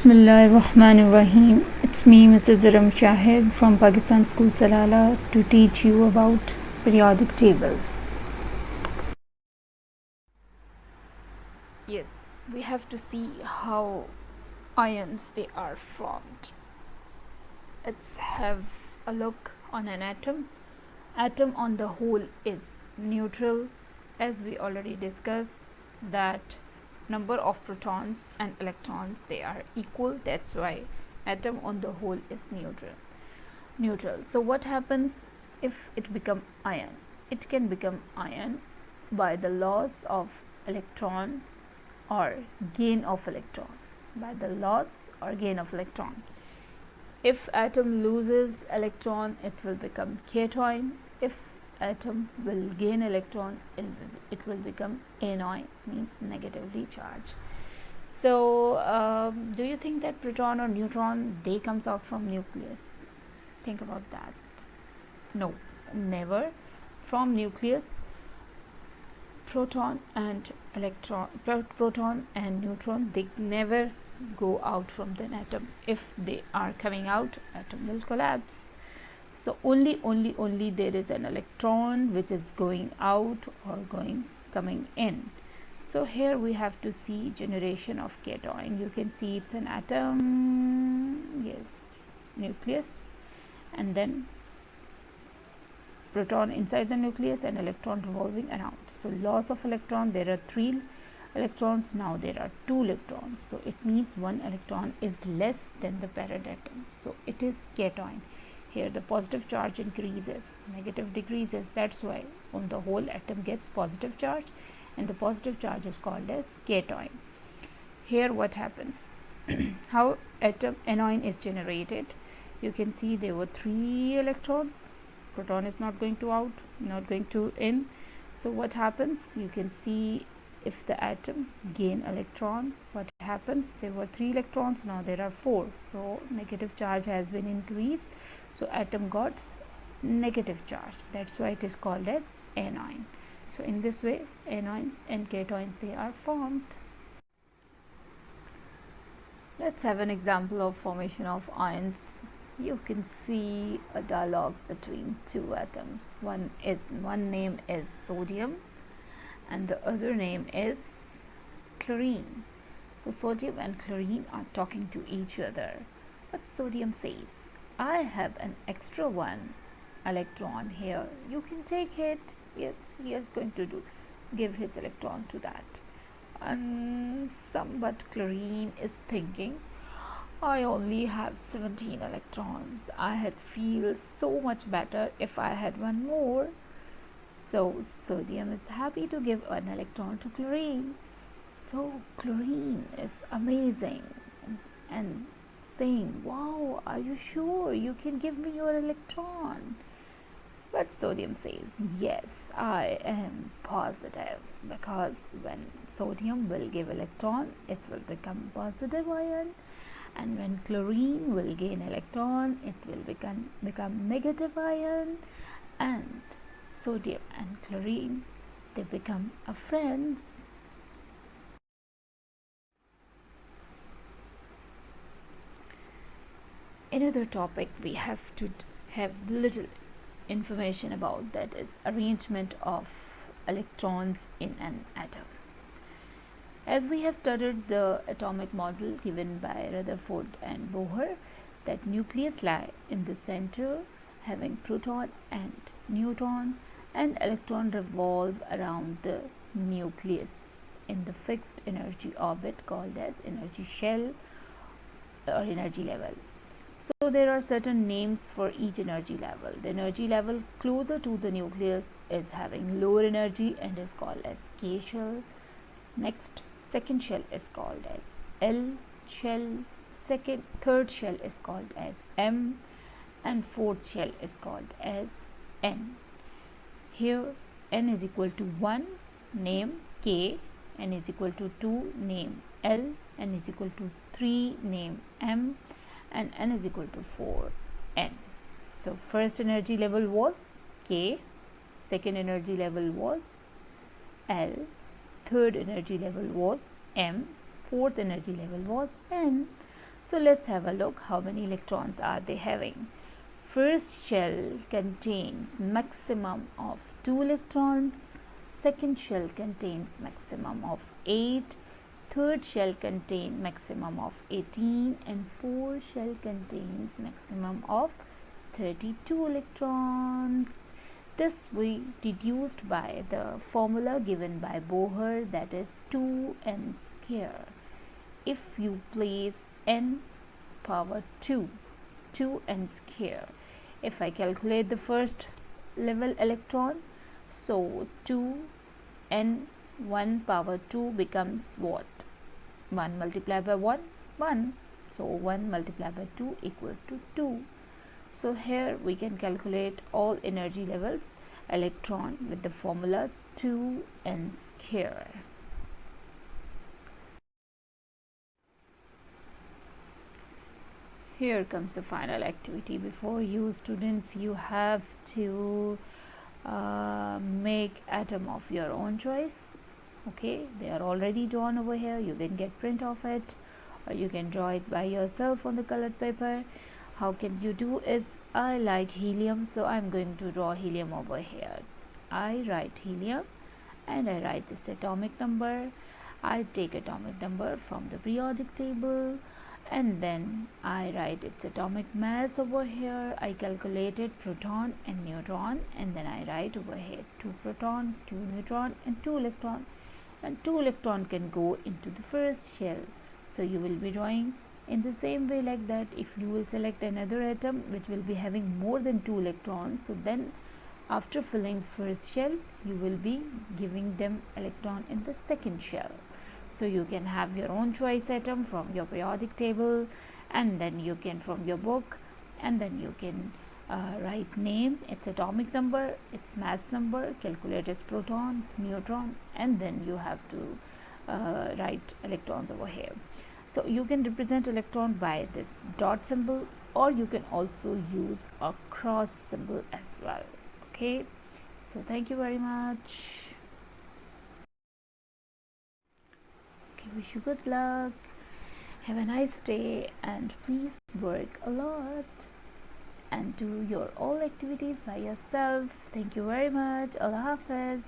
Bismillahirrahmanirrahim. It's me, Mrs. Zaram Shahid from Pakistan School Salala to teach you about periodic table. Yes, we have to see how ions they are formed. Let's have a look on an atom. Atom on the whole is neutral, as we already discussed that number of protons and electrons they are equal. That's why atom on the whole is neutral. So what happens if it become ion? It can become ion by the loss of electron or gain of electron. By the loss or gain of electron. If atom loses electron, it will become cation. If atom will gain electron, it will become anion, means negatively charged. So do you think that proton or neutron they comes out from nucleus? Think about that. No, never. From nucleus, proton and neutron they never go out from the atom. If they are coming out, atom will collapse. So only there is an electron which is going out or coming in. So here we have to see generation of cation. You can see it's an atom, yes, nucleus, and then proton inside the nucleus and electron revolving around. So loss of electron, there are 3 electrons, now there are 2 electrons. So it means 1 electron is less than the parent atom. So it is cation. Here the positive charge increases, negative decreases. That's why on the whole atom gets positive charge, and the positive charge is called as cation. Here what happens? How anion is generated? You can see there were 3 electrons. Proton is not going to out, not going to in. So what happens? You can see if the atom gain electron, what happens? There were 3 electrons, now there are 4. So negative charge has been increased. So atom got negative charge. That's why it is called as anion. So in this way, anions and cations they are formed. Let's have an example of formation of ions. You can see a dialogue between 2 atoms. One name is sodium and the other name is chlorine. So sodium and chlorine are talking to each other. But sodium says, I have an extra 1 electron here. You can take it. Yes, he is going to give his electron to that. But chlorine is thinking, I only have 17 electrons. I had feel so much better if I had 1 more. So sodium is happy to give an electron to chlorine. So chlorine is amazing and saying, wow, are you sure you can give me your electron? But sodium says, yes, I am positive, because when sodium will give electron, it will become positive ion, and when chlorine will gain electron, it will become negative ion, and sodium and chlorine they become a friends. Another topic we have to have little information about, that is arrangement of electrons in an atom. As we have studied the atomic model given by Rutherford and Bohr, that nucleus lie in the center having proton and neutron, and electron revolve around the nucleus in the fixed energy orbit called as energy shell or energy level. So there are certain names for each energy level. The energy level closer to the nucleus is having lower energy and is called as K shell. Next, second shell is called as L shell. Third shell is called as M, and fourth shell is called as N. Here N is equal to 1, name K, N is equal to 2, name L, N is equal to 3, name M, and N is equal to 4, N. So first energy level was K, second energy level was L, third energy level was M, fourth energy level was N. So let's have a look how many electrons are they having. First shell contains maximum of 2 electrons, second shell contains maximum of 8, third shell contains maximum of 18, and fourth shell contains maximum of 32 electrons. This we deduced by the formula given by Bohr, that is 2n square. If you place n power 2n square, if I calculate the first level electron, so 2n 1 power 2 becomes what? 1 multiplied by 1, 1. So 1 multiplied by 2 equals to 2. So here we can calculate all energy levels electron with the formula 2n square. Here comes the final activity. Before you students, you have to make atom of your own choice. Okay, they are already drawn over here. You can get print of it, or you can draw it by yourself on the colored paper. How can you do is, I like helium, so I'm going to draw helium over here. I write helium and I write its atomic number. I take atomic number from the periodic table, and then I write its atomic mass over here. I calculated proton and neutron, and then I write over here 2 proton, 2 neutron, and 2 electron. And 2 electron can go into the first shell. So you will be drawing in the same way like that. If you will select another atom which will be having more than 2 electrons, so then after filling first shell, you will be giving them electron in the second shell. So you can have your own choice atom from your periodic table, and then you can from your book, and then you can write name, its atomic number, its mass number, calculate its proton, neutron, and then you have to write electrons over here. So you can represent electron by this dot symbol, or you can also use a cross symbol as well. Okay, so thank you very much. Okay, wish you good luck. Have a nice day, and please work a lot and do your all activities by yourself. Thank you very much. Allah Hafiz.